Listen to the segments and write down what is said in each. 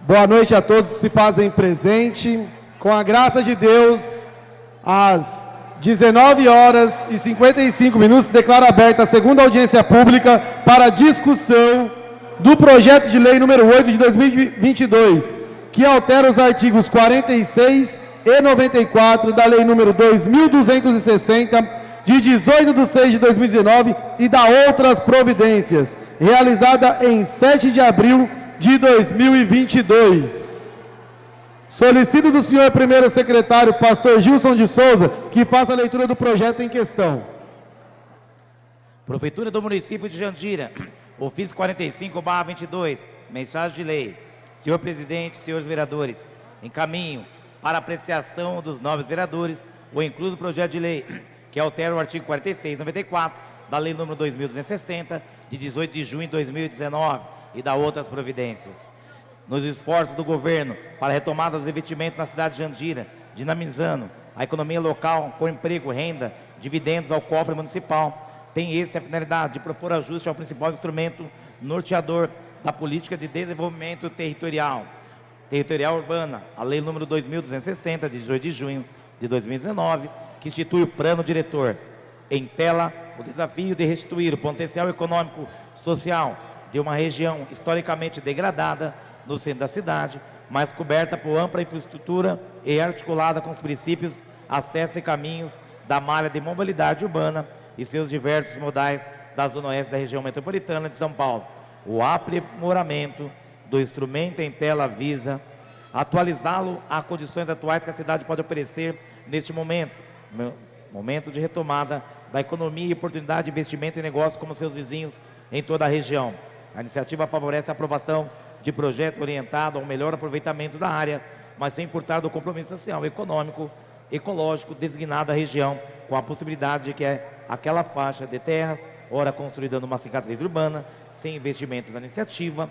Boa noite a todos que se fazem presente. Com a graça de Deus, às 19 horas e 55 minutos, declaro aberta a segunda audiência pública para discussão do projeto de lei número 8 de 2022, que altera os artigos 46 e 94 da lei número 2260, de 18 de 6 de 2019 e da outras providências, realizada em 7 de abril de 2022. Solicito do senhor primeiro secretário, pastor Gilson de Souza, que faça a leitura do projeto em questão. Prefeitura do município de Jandira, ofício 45/22, mensagem de lei. Senhor presidente, senhores vereadores, encaminho para apreciação dos novos vereadores o incluso projeto de lei que altera o artigo 46 e 94 da lei número 2260, de 18 de junho de 2019 e da outras providências. Nos esforços do governo para a retomada dos investimentos na cidade de Jandira, dinamizando a economia local com emprego, renda, dividendos ao cofre municipal, tem esse a finalidade de propor ajuste ao principal instrumento norteador da política de desenvolvimento territorial urbana, a lei número 2260, de 18 de junho de 2019, que institui o plano diretor. Em tela, o desafio de restituir o potencial econômico social de uma região historicamente degradada no centro da cidade, mas coberta por ampla infraestrutura e articulada com os princípios, acesso e caminhos da malha de mobilidade urbana e seus diversos modais da zona oeste da região metropolitana de São Paulo. O aprimoramento do instrumento em tela visa atualizá-lo a condições atuais que a cidade pode oferecer neste momento de retomada da economia e oportunidade de investimento em negócios como seus vizinhos em toda a região. A iniciativa favorece a aprovação de projeto orientado ao melhor aproveitamento da área, mas sem furtar do compromisso social, econômico, ecológico designado à região, com a possibilidade de que aquela faixa de terras, ora construída numa cicatriz urbana, sem investimento na iniciativa,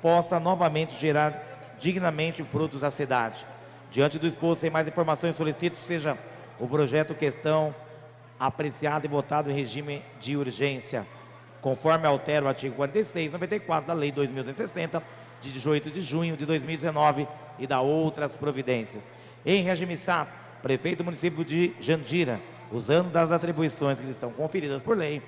possa novamente gerar dignamente frutos à cidade. Diante do exposto, sem mais informações, solicito seja o projeto questão apreciado e votado em regime de urgência, conforme altera o artigo 46 e 94 da lei 2260, de 18 de junho de 2019 e da outras providências. Em regime SAT, prefeito do município de Jandira, usando das atribuições que lhe são conferidas por lei,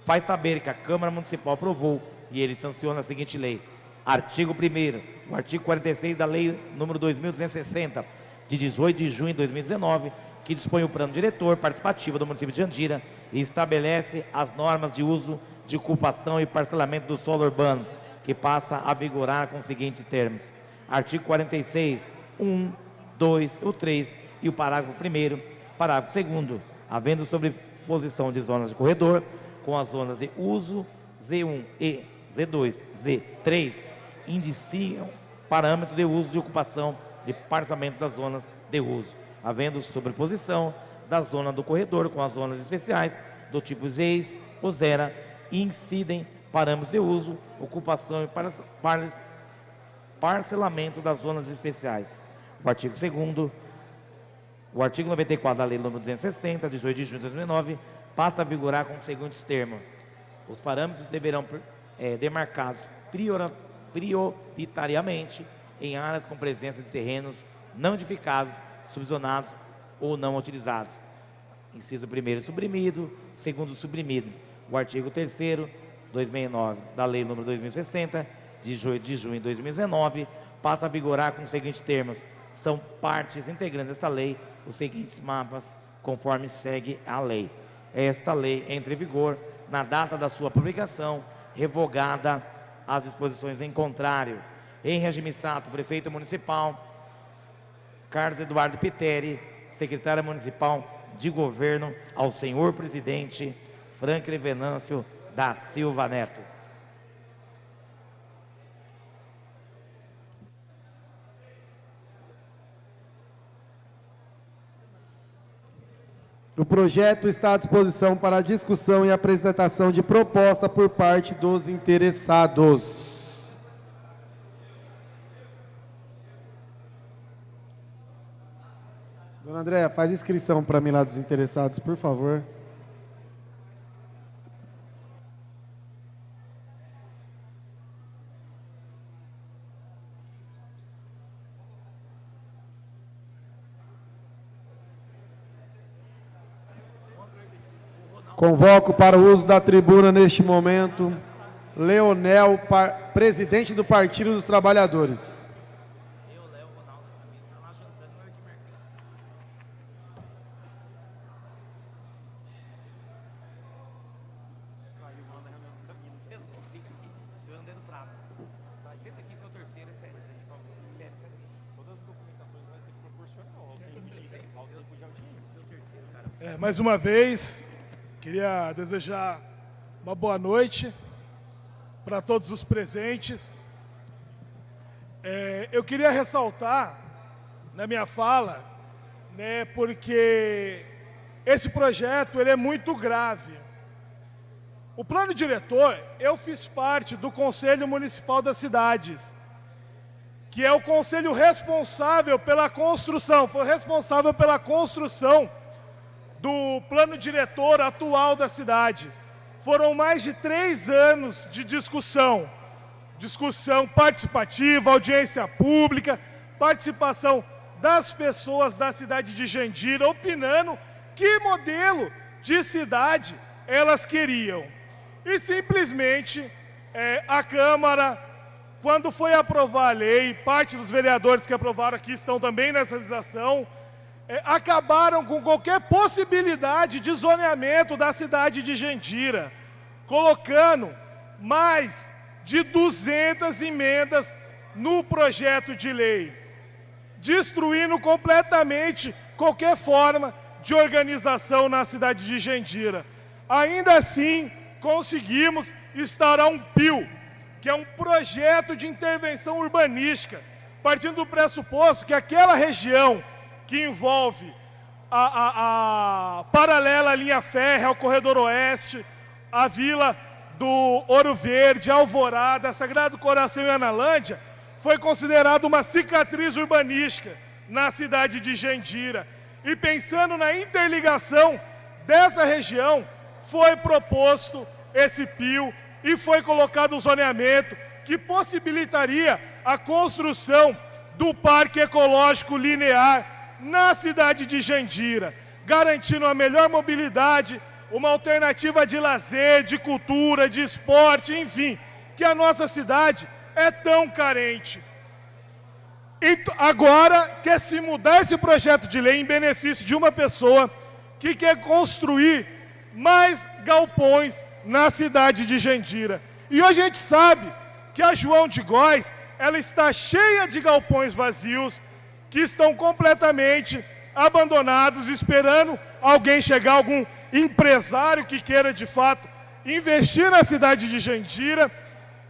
faz saber que a Câmara Municipal aprovou e ele sanciona a seguinte lei. Artigo 1º, o artigo 46 da lei número 2260, de 18 de junho de 2019, que dispõe o plano diretor participativo do município de Jandira e estabelece as normas de uso, de ocupação e parcelamento do solo urbano, que passa a vigorar com os seguintes termos. Artigo 46, 1, 2, o 3 e o parágrafo 1º, parágrafo 2º, havendo sobreposição de zonas de corredor com as zonas de uso Z1 e Z2, Z3, indiciam parâmetro de uso de ocupação e parcelamento das zonas de uso, havendo sobreposição da zona do corredor com as zonas especiais do tipo ZEIS ou ZERA, incidem parâmetros de uso, ocupação e parcelamento das zonas especiais. O artigo 2º, o artigo 94 da lei número 260, 18 de junho de 2009, passa a vigorar com os seguintes termos. Os parâmetros deverão demarcados prioritariamente em áreas com presença de terrenos não edificados, subzonados ou não utilizados. Inciso 1º suprimido, 2º suprimido. O artigo 3º, 269 da lei número 2060, de 18 de junho de 2019, passa a vigorar com os seguintes termos. São partes integrantes dessa lei os seguintes mapas, conforme segue a lei. Esta lei entra em vigor na data da sua publicação, revogada as disposições em contrário. Em regime SAT, prefeito municipal Carlos Eduardo Piteri, secretário municipal de governo, ao senhor presidente Franklin Venâncio da Silva Neto. O projeto está à disposição para discussão e apresentação de proposta por parte dos interessados. Dona Andréa, faz inscrição para mim lá dos interessados, por favor. Convoco para o uso da tribuna neste momento Leonel, presidente do Partido dos Trabalhadores. Mais uma vez, queria desejar uma boa noite para todos os presentes. Eu queria ressaltar na minha fala, né, porque esse projeto ele é muito grave. O plano diretor, eu fiz parte do Conselho Municipal das Cidades, que é o conselho responsável pela construção, foi responsável pela construção do plano diretor atual da cidade. Foram mais de 3 anos de discussão participativa, audiência pública, participação das pessoas da cidade de Jandira, opinando que modelo de cidade elas queriam. E simplesmente a Câmara, quando foi aprovar a lei, parte dos vereadores que aprovaram aqui estão também nessa legislação, acabaram com qualquer possibilidade de zoneamento da cidade de Jandira, colocando mais de 200 emendas no projeto de lei, destruindo completamente qualquer forma de organização na cidade de Jandira. Ainda assim, conseguimos instaurar um PIU, que é um projeto de intervenção urbanística, partindo do pressuposto que aquela região que envolve a paralela à linha férrea, ao corredor oeste, a vila do Ouro Verde, Alvorada, Sagrado Coração e Analândia, foi considerado uma cicatriz urbanística na cidade de Jandira. E pensando na interligação dessa região, foi proposto esse PIU e foi colocado um zoneamento que possibilitaria a construção do Parque Ecológico Linear na cidade de Jandira, garantindo a melhor mobilidade, uma alternativa de lazer, de cultura, de esporte, enfim, que a nossa cidade é tão carente. E agora quer se mudar esse projeto de lei em benefício de uma pessoa que quer construir mais galpões na cidade de Jandira. E hoje a gente sabe que a João de Góis, ela está cheia de galpões vazios, que estão completamente abandonados, esperando alguém chegar, algum empresário que queira de fato investir na cidade de Jandira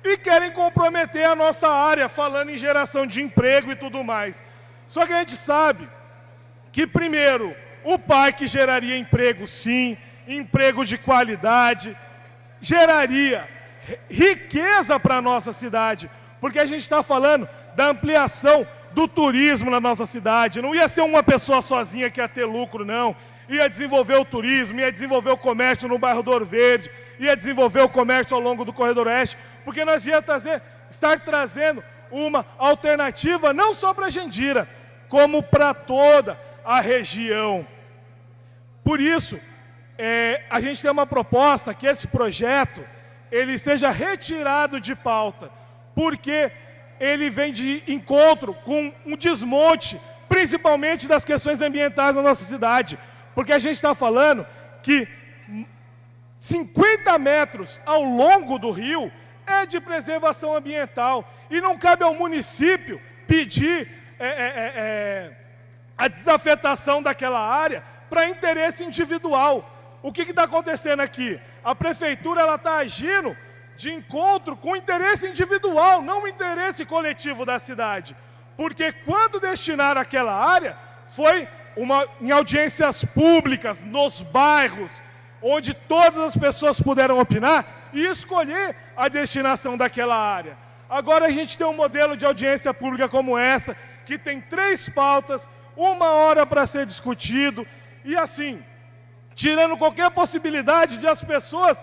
e querem comprometer a nossa área, falando em geração de emprego e tudo mais. Só que a gente sabe que, primeiro, o parque geraria emprego sim, emprego de qualidade, geraria riqueza para a nossa cidade, porque a gente está falando da ampliação do turismo na nossa cidade. Não ia ser uma pessoa sozinha que ia ter lucro, não. Ia desenvolver o turismo, ia desenvolver o comércio no bairro do Ouro Verde, ia desenvolver o comércio ao longo do Corredor Oeste, porque nós ia estar trazendo uma alternativa não só para Jandira, como para toda a região. Por isso, a gente tem uma proposta que esse projeto ele seja retirado de pauta, porque ele vem de encontro com um desmonte, principalmente das questões ambientais na nossa cidade, porque a gente está falando que 50 metros ao longo do rio é de preservação ambiental, e não cabe ao município pedir a desafetação daquela área para interesse individual. O que está acontecendo aqui? A prefeitura está agindo de encontro com o interesse individual, não o interesse coletivo da cidade. Porque quando destinaram aquela área, foi em audiências públicas, nos bairros, onde todas as pessoas puderam opinar e escolher a destinação daquela área. Agora a gente tem um modelo de audiência pública como essa, que tem 3 pautas, 1 hora para ser discutido, e assim, tirando qualquer possibilidade de as pessoas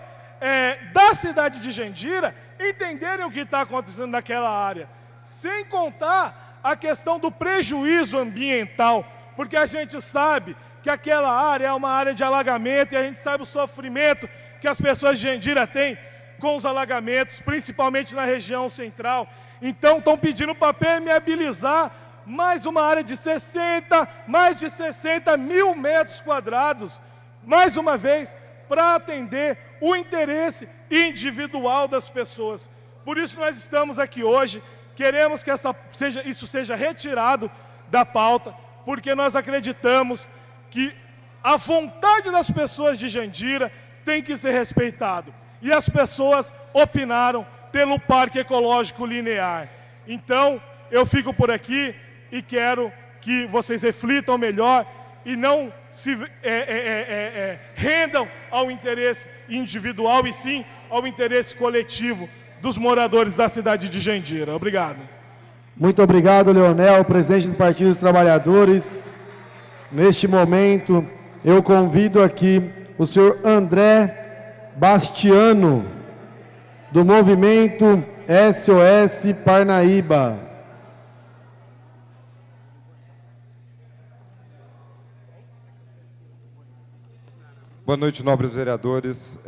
da cidade de Jandira entenderem o que está acontecendo naquela área. Sem contar a questão do prejuízo ambiental, porque a gente sabe que aquela área é uma área de alagamento e a gente sabe o sofrimento que as pessoas de Jandira têm com os alagamentos, principalmente na região central. Então estão pedindo para permeabilizar mais uma área de mais de 60 mil metros quadrados, mais uma vez, para atender o interesse individual das pessoas. Por isso nós estamos aqui hoje, queremos que isso seja retirado da pauta, porque nós acreditamos que a vontade das pessoas de Jandira tem que ser respeitado. E as pessoas opinaram pelo Parque Ecológico Linear. Então, eu fico por aqui e quero que vocês reflitam melhor e não se rendam ao interesse individual e sim ao interesse coletivo dos moradores da cidade de Jandira. Obrigado. Muito obrigado, Leonel, presidente do Partido dos Trabalhadores. Neste momento, eu convido aqui o senhor André Bastiano, do movimento SOS Parnaíba. Boa noite, nobres vereadores.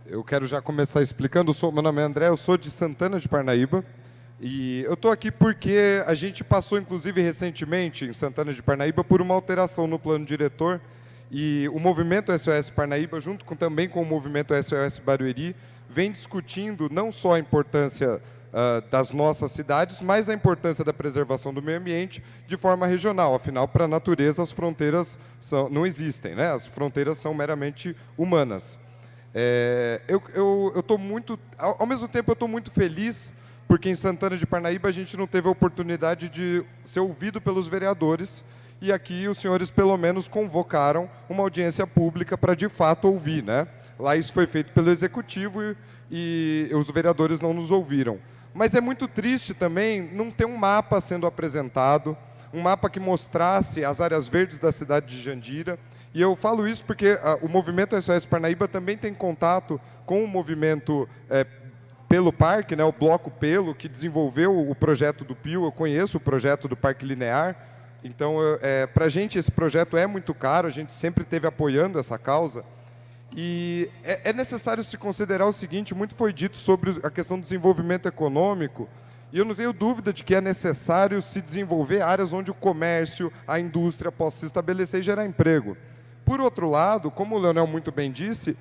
Eu quero já começar explicando. Meu nome é André, eu sou de Santana de Parnaíba. E eu estou aqui porque a gente passou, inclusive, recentemente, em Santana de Parnaíba, por uma alteração no plano diretor. E o movimento SOS Parnaíba, junto também com o movimento SOS Barueri, vem discutindo não só a importância das nossas cidades, mas a importância da preservação do meio ambiente de forma regional. Afinal, para a natureza, as fronteiras não existem, né? As fronteiras são meramente humanas. Eu estou muito, ao mesmo tempo, eu estou muito feliz porque em Santana de Parnaíba a gente não teve a oportunidade de ser ouvido pelos vereadores e aqui os senhores pelo menos convocaram uma audiência pública para de fato ouvir, né? Lá isso foi feito pelo Executivo e os vereadores não nos ouviram. Mas é muito triste também não ter um mapa sendo apresentado, um mapa que mostrasse as áreas verdes da cidade de Jandira. E eu falo isso porque o movimento SOS Parnaíba também tem contato com o movimento Pelo Parque, né, o Bloco Pelo, que desenvolveu o projeto do Pio. Eu conheço o projeto do Parque Linear. Então, para a gente, esse projeto é muito caro, a gente sempre esteve apoiando essa causa. E é necessário se considerar o seguinte, muito foi dito sobre a questão do desenvolvimento econômico, e eu não tenho dúvida de que é necessário se desenvolver áreas onde o comércio, a indústria possa se estabelecer e gerar emprego. Por outro lado, como o Leonel muito bem disse,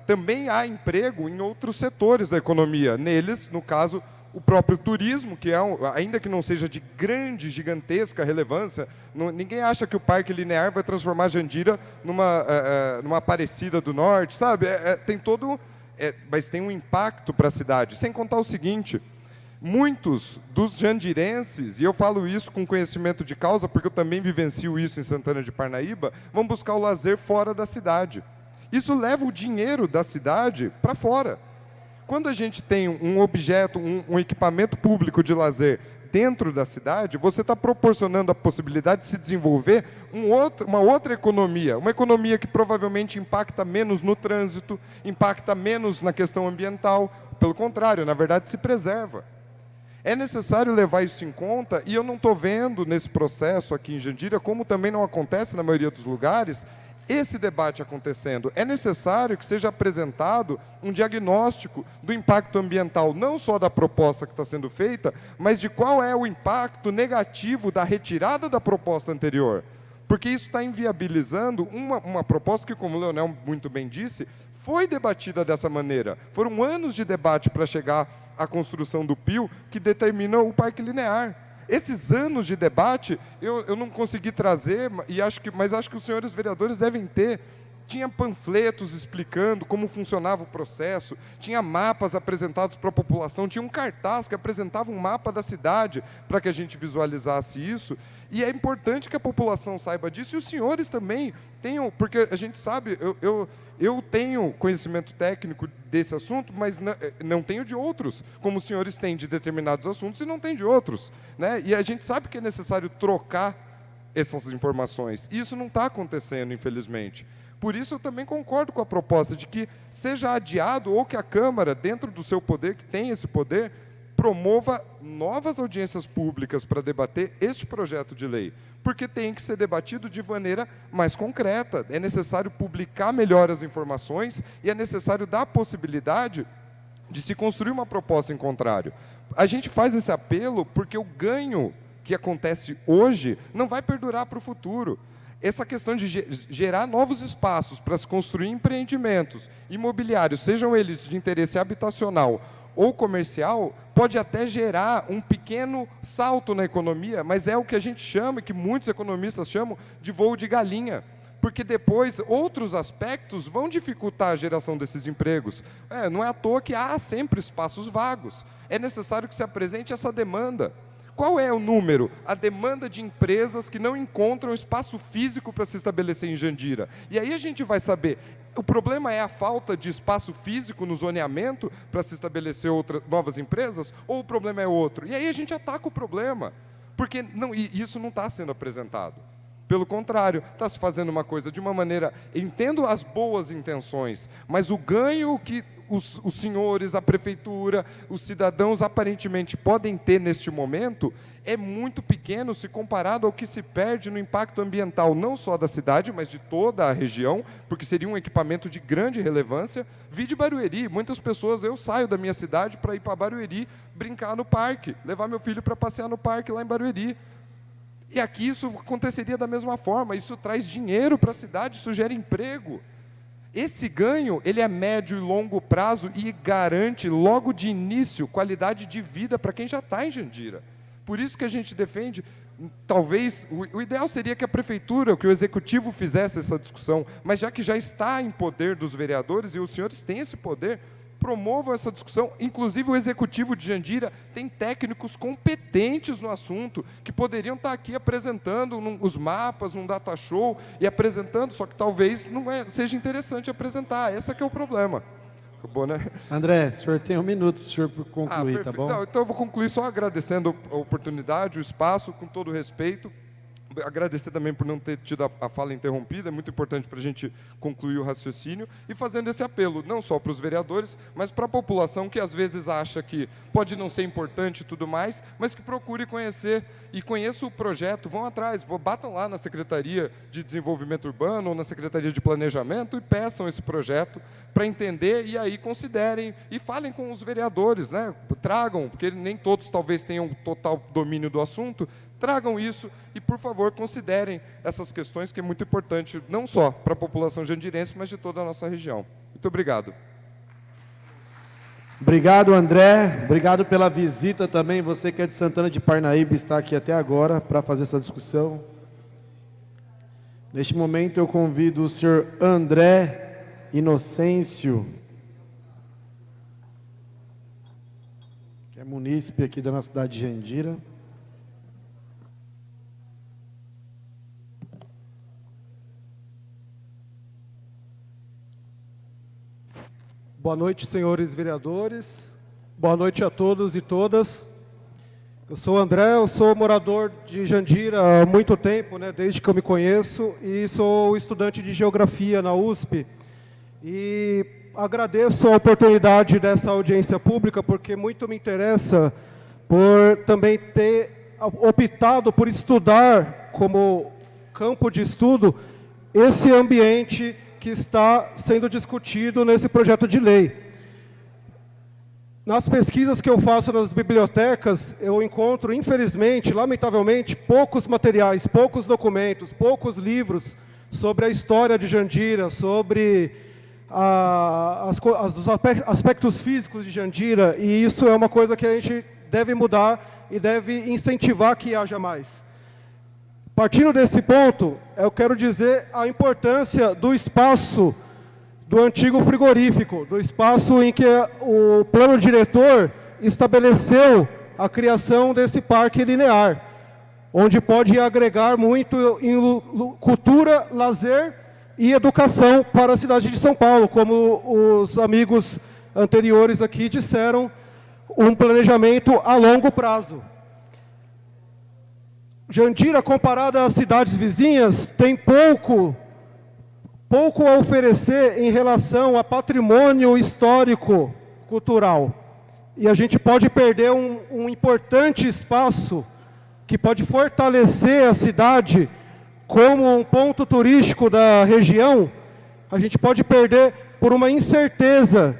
também há emprego em outros setores da economia. Neles, no caso, o próprio turismo, que ainda que não seja de grande, gigantesca relevância, ninguém acha que o Parque Linear vai transformar Jandira numa Aparecida do Norte, sabe? Mas tem um impacto para a cidade. Sem contar o seguinte, muitos dos jandirenses, e eu falo isso com conhecimento de causa, porque eu também vivencio isso em Santana de Parnaíba, vão buscar o lazer fora da cidade. Isso leva o dinheiro da cidade para fora. Quando a gente tem um objeto, um equipamento público de lazer dentro da cidade, você está proporcionando a possibilidade de se desenvolver uma outra economia, uma economia que provavelmente impacta menos no trânsito, impacta menos na questão ambiental, pelo contrário, na verdade se preserva. É necessário levar isso em conta, e eu não estou vendo nesse processo aqui em Jandira, como também não acontece na maioria dos lugares, esse debate acontecendo. É necessário que seja apresentado um diagnóstico do impacto ambiental, não só da proposta que está sendo feita, mas de qual é o impacto negativo da retirada da proposta anterior. Porque isso está inviabilizando uma proposta que, como o Leonel muito bem disse, foi debatida dessa maneira. Foram anos de debate para chegar à construção do Pio, que determina o Parque Linear. Esses anos de debate, eu não consegui trazer, mas acho que os senhores vereadores devem ter. Tinha panfletos explicando como funcionava o processo, tinha mapas apresentados para a população, tinha um cartaz que apresentava um mapa da cidade para que a gente visualizasse isso. E é importante que a população saiba disso, e os senhores também tenham, porque a gente sabe, eu tenho conhecimento técnico desse assunto, mas não tenho de outros, como os senhores têm de determinados assuntos e não têm de outros, né? E a gente sabe que é necessário trocar essas informações. E isso não está acontecendo, infelizmente. Por isso, eu também concordo com a proposta de que seja adiado ou que a Câmara, dentro do seu poder, que tem esse poder, promova novas audiências públicas para debater este projeto de lei, porque tem que ser debatido de maneira mais concreta. É necessário publicar melhor as informações e é necessário dar a possibilidade de se construir uma proposta em contrário. A gente faz esse apelo porque o ganho que acontece hoje não vai perdurar para o futuro. Essa questão de gerar novos espaços para se construir empreendimentos imobiliários, sejam eles de interesse habitacional ou comercial, pode até gerar um pequeno salto na economia, mas é o que a gente chama, que muitos economistas chamam, de voo de galinha, porque depois outros aspectos vão dificultar a geração desses empregos. Não é à toa que há sempre espaços vagos. É necessário que se apresente essa demanda. Qual é o número? A demanda de empresas que não encontram espaço físico para se estabelecer em Jandira. E aí a gente vai saber, o problema é a falta de espaço físico no zoneamento para se estabelecer novas empresas, ou o problema é outro? E aí a gente ataca o problema, porque isso não está sendo apresentado. Pelo contrário, está se fazendo uma coisa de uma maneira... Entendo as boas intenções, mas o ganho que os senhores, a prefeitura, os cidadãos aparentemente podem ter neste momento é muito pequeno se comparado ao que se perde no impacto ambiental, não só da cidade, mas de toda a região, porque seria um equipamento de grande relevância. Vide Barueri, muitas pessoas, eu saio da minha cidade para ir para Barueri brincar no parque, levar meu filho para passear no parque lá em Barueri. E aqui isso aconteceria da mesma forma, isso traz dinheiro para a cidade, isso gera emprego. Esse ganho, ele é médio e longo prazo e garante logo de início qualidade de vida para quem já está em Jandira. Por isso que a gente defende, talvez, o ideal seria que a prefeitura, que o executivo fizesse essa discussão, mas já que já está em poder dos vereadores e os senhores têm esse poder, promovam essa discussão. Inclusive o executivo de Jandira tem técnicos competentes no assunto, que poderiam estar aqui apresentando os mapas, num data show, e apresentando, só que talvez não seja interessante apresentar, esse é que é o problema. Acabou, né? André, o senhor tem 1 minuto para o senhor concluir, tá bom? Não, então eu vou concluir só agradecendo a oportunidade, o espaço, com todo o respeito. Agradecer também por não ter tido a fala interrompida, é muito importante para a gente concluir o raciocínio, e fazendo esse apelo, não só para os vereadores, mas para a população que às vezes acha que pode não ser importante e tudo mais, mas que procure conhecer, e conheça o projeto, vão atrás, batam lá na Secretaria de Desenvolvimento Urbano ou na Secretaria de Planejamento e peçam esse projeto para entender, e aí considerem, e falem com os vereadores, né? Tragam, porque nem todos talvez tenham total domínio do assunto, tragam isso e, por favor, considerem essas questões, que é muito importante, não só para a população jandirense, mas de toda a nossa região. Muito obrigado. Obrigado, André. Obrigado pela visita também. Você que é de Santana de Parnaíba está aqui até agora para fazer essa discussão. Neste momento eu convido o senhor André Inocêncio, que é munícipe aqui da nossa cidade de Jandira. Boa noite, senhores vereadores. Boa noite a todos e todas. Eu sou o André, eu sou morador de Jandira há muito tempo, né, desde que eu me conheço, e sou estudante de Geografia na USP. E agradeço a oportunidade dessa audiência pública, porque muito me interessa por também ter optado por estudar como campo de estudo esse ambiente que está sendo discutido nesse projeto de lei. Nas pesquisas que eu faço nas bibliotecas, eu encontro, infelizmente, lamentavelmente, poucos materiais, poucos documentos, poucos livros sobre a história de Jandira, sobre os aspectos físicos de Jandira, e isso é uma coisa que a gente deve mudar e deve incentivar que haja mais. Partindo desse ponto, eu quero dizer a importância do espaço do antigo frigorífico, do espaço em que o plano diretor estabeleceu a criação desse parque linear, onde pode agregar muito em cultura, lazer e educação para a cidade de São Paulo, como os amigos anteriores aqui disseram, um planejamento a longo prazo. Jandira, comparada às cidades vizinhas, tem pouco a oferecer em relação a patrimônio histórico, cultural. e a gente pode perder um importante espaço que pode fortalecer a cidade como um ponto turístico da região. A gente pode perder por uma incerteza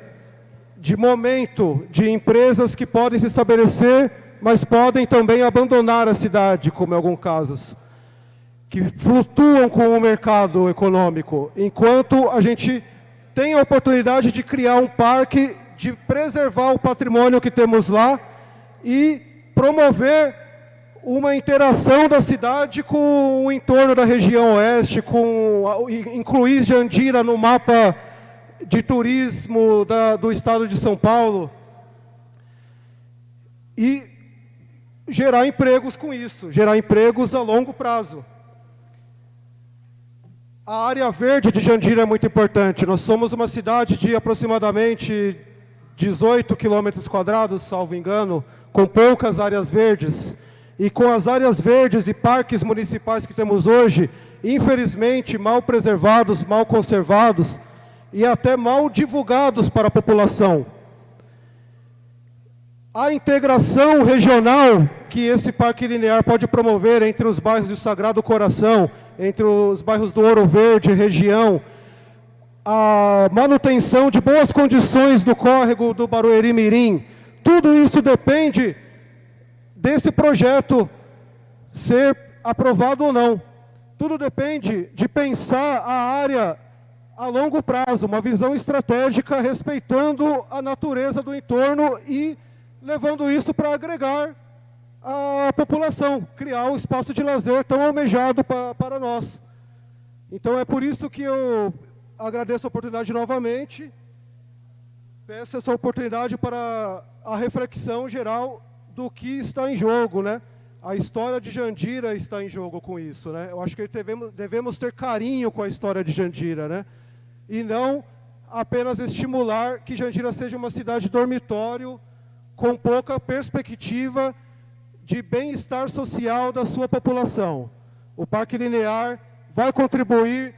de momento de empresas que podem se estabelecer, mas podem também abandonar a cidade, como em alguns casos, que flutuam com o mercado econômico, enquanto a gente tem a oportunidade de criar um parque, de preservar o patrimônio que temos lá e promover uma interação da cidade com o entorno da região oeste, incluir Jandira no mapa de turismo do estado de São Paulo e gerar empregos com isso, gerar empregos a longo prazo. A área verde de Jandira é muito importante. Nós somos uma cidade de aproximadamente 18 quilômetros quadrados, salvo engano, com poucas áreas verdes. E com as áreas verdes e parques municipais que temos hoje, infelizmente mal preservados, mal conservados e até mal divulgados para a população. A integração regional que esse parque linear pode promover entre os bairros do Sagrado Coração, entre os bairros do Ouro Verde, região, a manutenção de boas condições do córrego do Barueri Mirim, tudo isso depende desse projeto ser aprovado ou não. Tudo depende de pensar a área a longo prazo, uma visão estratégica respeitando a natureza do entorno e levando isso para agregar a população, criar o espaço de lazer tão almejado para nós. Então é por isso que eu agradeço a oportunidade novamente, peço essa oportunidade para a reflexão geral do que está em jogo, né? A história de Jandira está em jogo com isso, né? Eu acho que devemos ter carinho com a história de Jandira, né? E não apenas estimular que Jandira seja uma cidade dormitório com pouca perspectiva de bem-estar social da sua população. O Parque Linear vai contribuir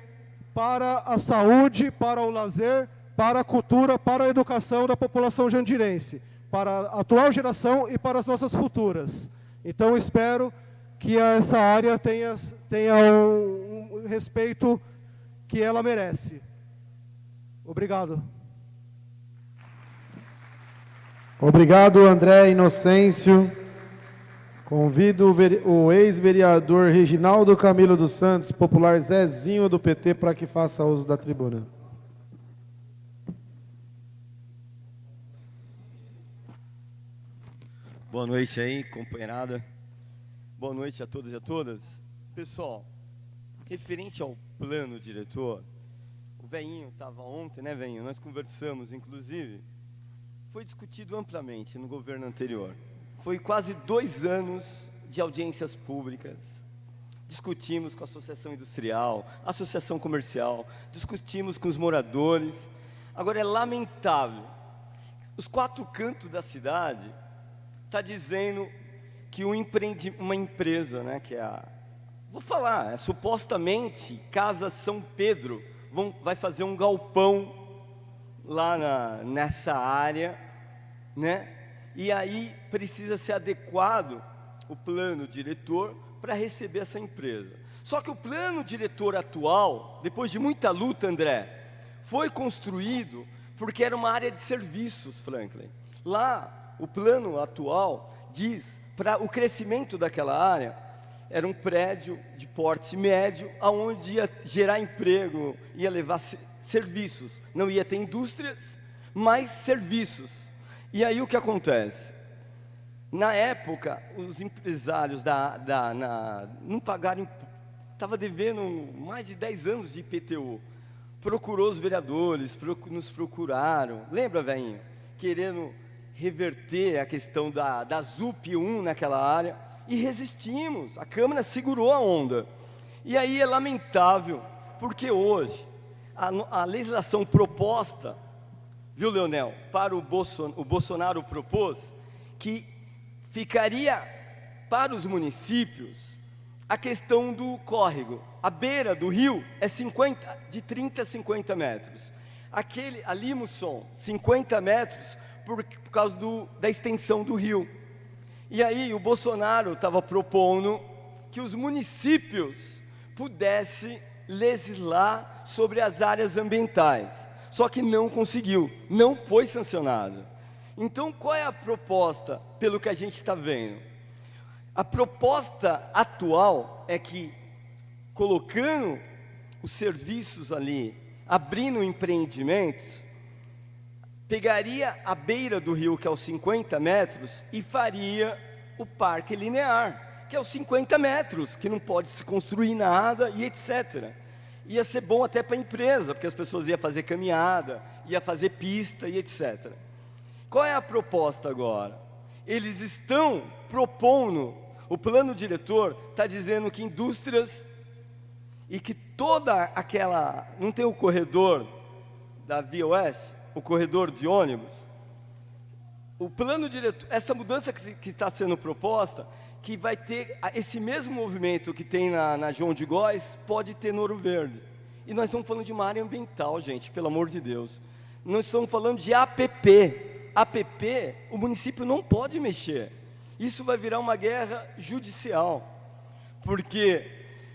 para a saúde, para o lazer, para a cultura, para a educação da população jandirense, para a atual geração e para as nossas futuras. Então, espero que essa área tenha um respeito que ela merece. Obrigado. Obrigado, André Inocêncio. Convido o ex-vereador Reginaldo Camilo dos Santos, popular Zezinho do PT, para que faça uso da tribuna. Boa noite aí, companheirada. Boa noite a todos e a todas. Pessoal, referente ao plano diretor, o Veinho estava ontem, né, Veinho? Nós conversamos, inclusive, foi discutido amplamente no governo anterior. Foi quase 2 anos de audiências públicas. Discutimos com a Associação Industrial, Associação Comercial, discutimos com os moradores. Agora é lamentável, os 4 cantos da cidade está dizendo que uma empresa, né, que é vou falar, supostamente Casa São Pedro, vai fazer um galpão lá nessa área, né? E aí precisa ser adequado o plano diretor para receber essa empresa. Só que o plano diretor atual, depois de muita luta, André, foi construído porque era uma área de serviços, Franklin. Lá, o plano atual diz, para o crescimento daquela área, era um prédio de porte médio, aonde ia gerar emprego, ia levar serviços. Não ia ter indústrias, mas serviços. E aí o que acontece? Na época, os empresários não pagaram, estava devendo mais de 10 anos de IPTU. Procurou os vereadores, nos procuraram, lembra, velhinho? Querendo reverter a questão da ZUP 1 naquela área, e resistimos, a Câmara segurou a onda. E aí é lamentável, porque hoje, a legislação proposta, viu, Leonel, para o Bolsonaro propôs que ficaria para os municípios a questão do córrego. A beira do rio é de 30 a 50 metros. A Limosson, 50 metros, por causa da extensão do rio. E aí o Bolsonaro estava propondo que os municípios pudessem legislar sobre as áreas ambientais. Só que não conseguiu, não foi sancionado. Então, qual é a proposta, pelo que a gente está vendo? A proposta atual é que, colocando os serviços ali, abrindo empreendimentos, pegaria a beira do rio, que é os 50 metros, e faria o parque linear, que é os 50 metros, que não pode se construir nada e etc. Ia ser bom até para a empresa, porque as pessoas iam fazer caminhada, ia fazer pista e etc. Qual é a proposta agora? Eles estão propondo, o plano diretor está dizendo que indústrias e que toda aquela, não tem o corredor da Via Oeste, o corredor de ônibus, o plano diretor, essa mudança que está sendo proposta, que vai ter esse mesmo movimento que tem na João de Góes, pode ter no Ouro Verde. E nós estamos falando de uma área ambiental, gente, pelo amor de Deus. Nós estamos falando de APP. APP, o município não pode mexer. Isso vai virar uma guerra judicial, porque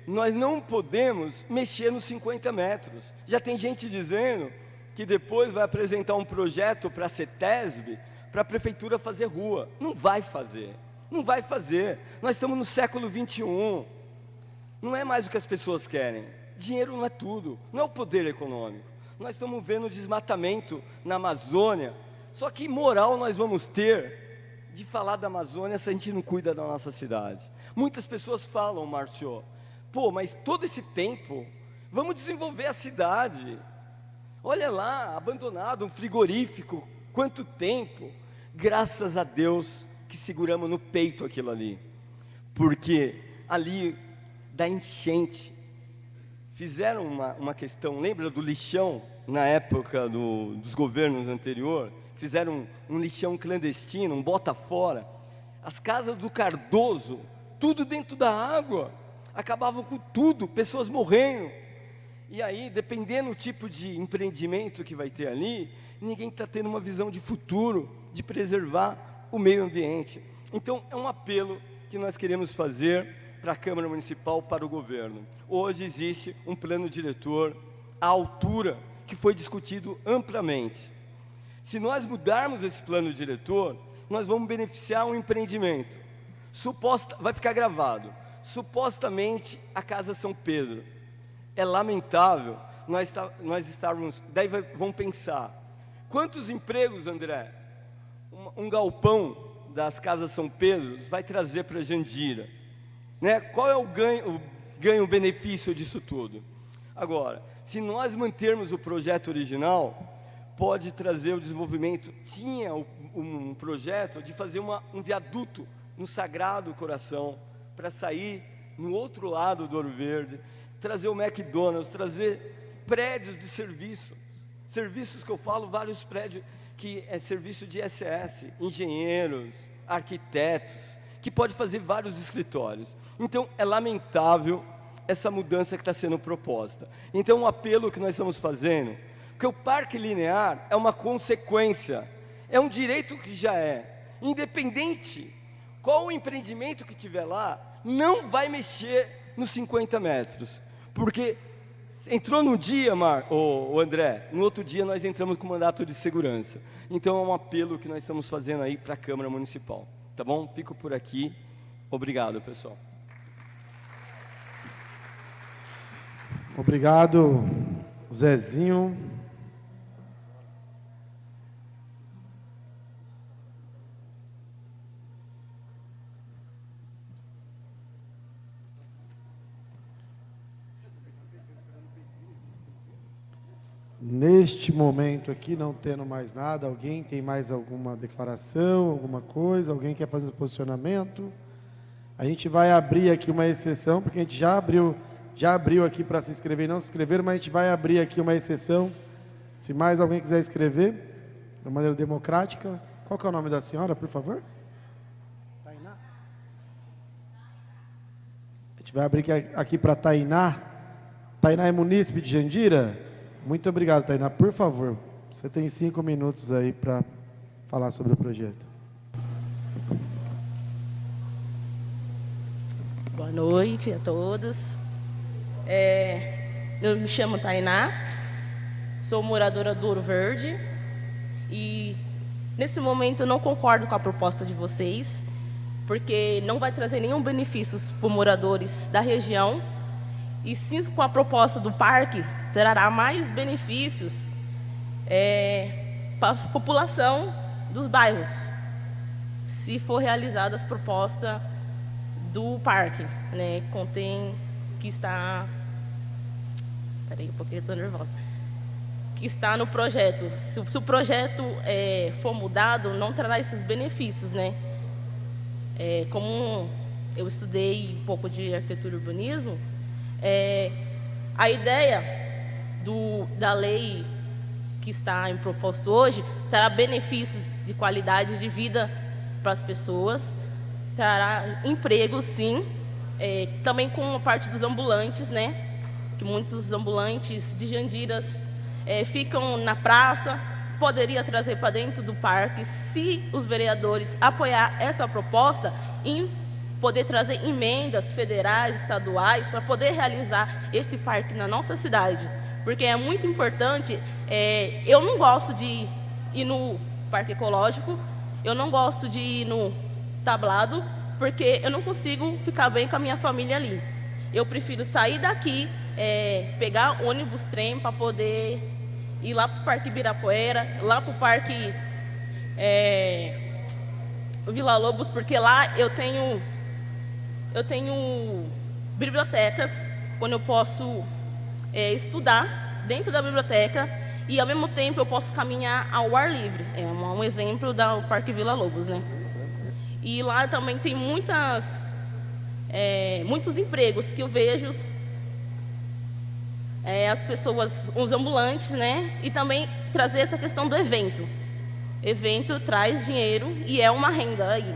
nós não podemos mexer nos 50 metros. Já tem gente dizendo que depois vai apresentar um projeto para a CETESB, para a prefeitura fazer rua. Não vai fazer. Não vai fazer. Nós estamos no século 21. Não é mais o que as pessoas querem. Dinheiro não é tudo. Não é o poder econômico. Nós estamos vendo desmatamento na Amazônia. Só que moral nós vamos ter de falar da Amazônia se a gente não cuida da nossa cidade. Muitas pessoas falam, Márcio, pô, mas todo esse tempo, vamos desenvolver a cidade. Olha lá, abandonado, um frigorífico, quanto tempo. Graças a Deus que seguramos no peito aquilo ali, porque ali da enchente, fizeram uma questão, lembra do lixão, na época dos governos anteriores, fizeram um lixão clandestino, um bota fora, as casas do Cardoso, tudo dentro da água, acabavam com tudo, pessoas morrendo, e aí, dependendo do tipo de empreendimento que vai ter ali, ninguém está tendo uma visão de futuro, de preservar o meio ambiente. Então, é um apelo que nós queremos fazer para a Câmara Municipal, para o governo. Hoje existe um plano diretor à altura, que foi discutido amplamente. Se nós mudarmos esse plano diretor, nós vamos beneficiar um empreendimento. Vai ficar gravado. Supostamente, a Casa São Pedro. É lamentável nós estarmos... Daí vamos pensar, quantos empregos, André, um galpão das Casas São Pedro vai trazer para Jandira, né? Qual é o ganho, o benefício disso tudo? Agora, se nós mantermos o projeto original, pode trazer o desenvolvimento. Tinha um projeto de fazer um viaduto no Sagrado Coração, para sair no outro lado do Ouro Verde, trazer o McDonald's, trazer prédios de serviços que eu falo, vários prédios, que é serviço de ISS, engenheiros, arquitetos, que pode fazer vários escritórios. Então, é lamentável essa mudança que está sendo proposta. Então, um apelo que nós estamos fazendo, porque o parque linear é uma consequência, é um direito que já é, independente qual o empreendimento que tiver lá, não vai mexer nos 50 metros, porque entrou no dia, André, no outro dia nós entramos com mandato de segurança. Então é um apelo que nós estamos fazendo aí para a Câmara Municipal, tá bom? Fico por aqui. Obrigado, pessoal. Obrigado, Zezinho. Neste momento aqui, não tendo mais nada, alguém tem mais alguma declaração, alguma coisa? Alguém quer fazer um posicionamento? A gente vai abrir aqui uma exceção, porque a gente já abriu aqui para se inscrever e não se inscrever, mas a gente vai abrir aqui uma exceção. Se mais alguém quiser escrever, de maneira democrática. Qual que é o nome da senhora, por favor? Tainá. A gente vai abrir aqui para Tainá. Tainá é munícipe de Jandira? Muito obrigado, Tainá. Por favor, você tem 5 minutos aí para falar sobre o projeto. Boa noite a todos. Eu me chamo Tainá, sou moradora do Ouro Verde e nesse momento eu não concordo com a proposta de vocês, porque não vai trazer nenhum benefício para os moradores da região e sim com a proposta do parque trará mais benefícios para a população dos bairros, se for realizada as propostas do parque, né? Contém que está... Peraí, um pouquinho, estou nervosa. Que está no projeto. Se o projeto for mudado, não trará esses benefícios, né? Como eu estudei um pouco de arquitetura e urbanismo, a ideia da lei que está em proposto hoje trará benefícios de qualidade de vida para as pessoas, trará emprego, sim, também com a parte dos ambulantes, né? Que muitos ambulantes de Jandiras ficam na praça, poderia trazer para dentro do parque, se os vereadores apoiar essa proposta, em poder trazer emendas federais, estaduais, para poder realizar esse parque na nossa cidade. Porque é muito importante, eu não gosto de ir no parque ecológico, eu não gosto de ir no tablado, porque eu não consigo ficar bem com a minha família ali. Eu prefiro sair daqui, pegar ônibus, trem, para poder ir lá para o Parque Ibirapuera, lá para o Parque Vila Lobos, porque lá eu tenho bibliotecas, quando eu posso estudar dentro da biblioteca e, ao mesmo tempo, eu posso caminhar ao ar livre. É um exemplo do Parque Vila Lobos, né? E lá também tem muitos empregos que eu vejo as pessoas, os ambulantes, né? E também trazer essa questão do evento. Evento traz dinheiro e é uma renda aí.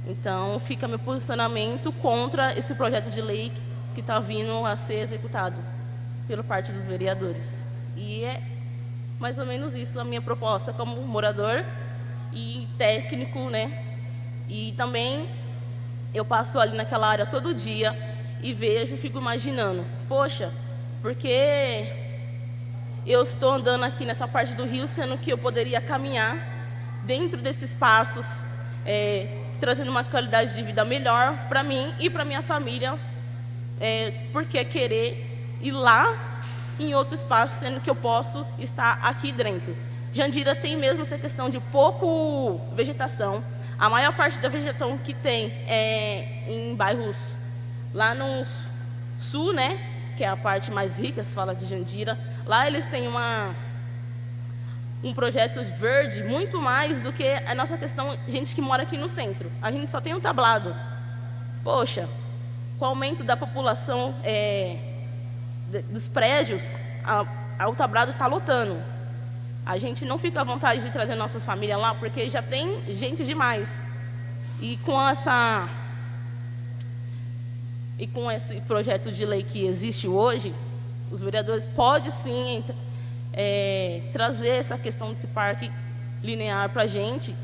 Então, fica meu posicionamento contra esse projeto de lei que está vindo a ser executado pela parte dos vereadores. E é mais ou menos isso a minha proposta como morador e técnico, né? E também eu passo ali naquela área todo dia e vejo e fico imaginando, poxa, porque eu estou andando aqui nessa parte do rio, sendo que eu poderia caminhar dentro desses passos, trazendo uma qualidade de vida melhor para mim e para minha família, porque querer ir lá em outro espaço, sendo que eu posso estar aqui dentro. Jandira tem mesmo essa questão de pouco vegetação. A maior parte da vegetação que tem é em bairros lá no sul, né? Que é a parte mais rica, se fala de Jandira. Lá eles têm um projeto verde muito mais do que a nossa questão, gente que mora aqui no centro. A gente só tem um tablado. Poxa, com o aumento da população dos prédios, o tablado está lotando. A gente não fica à vontade de trazer nossas famílias lá, porque já tem gente demais. E com esse projeto de lei que existe hoje, os vereadores podem sim trazer essa questão desse parque linear para a gente,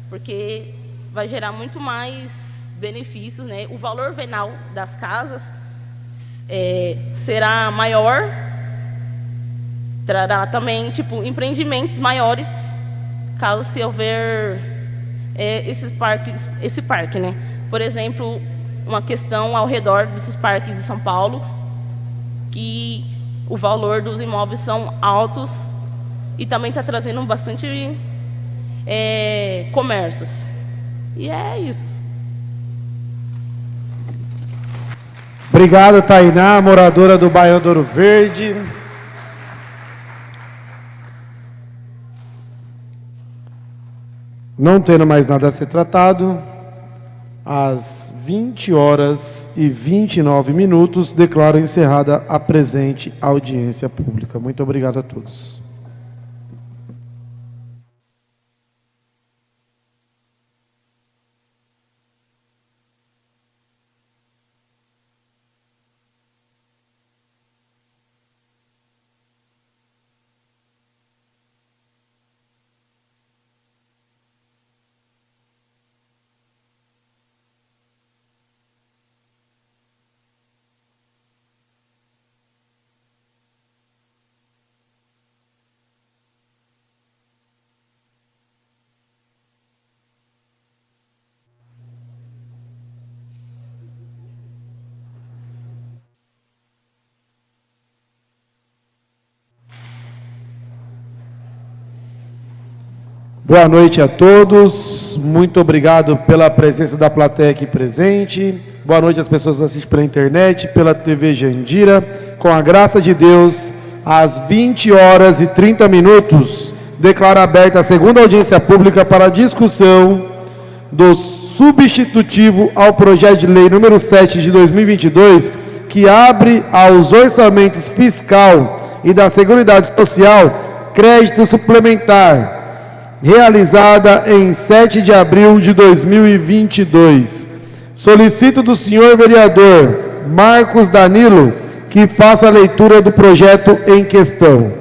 porque vai gerar muito mais benefícios, né? O valor venal das casas será maior, trará também empreendimentos maiores, caso se houver esse parque, né? Por exemplo, uma questão ao redor desses parques de São Paulo, que o valor dos imóveis são altos e também está trazendo bastante comércios. E é isso. Obrigado, Tainá, moradora do bairro do Ouro Verde. Não tendo mais nada a ser tratado, às 20h29, declaro encerrada a presente audiência pública. Muito obrigado a todos. Boa noite a todos. Muito obrigado pela presença da plateia aqui presente. Boa noite às pessoas que assistem pela internet, pela TV Jandira. Com a graça de Deus, às 20h30, declaro aberta a segunda audiência pública para discussão do substitutivo ao projeto de lei número 7 de 2022, que abre aos orçamentos fiscal e da Seguridade Social crédito suplementar, realizada em 7 de abril de 2022. Solicito do senhor vereador Marcos Danilo que faça a leitura do projeto em questão.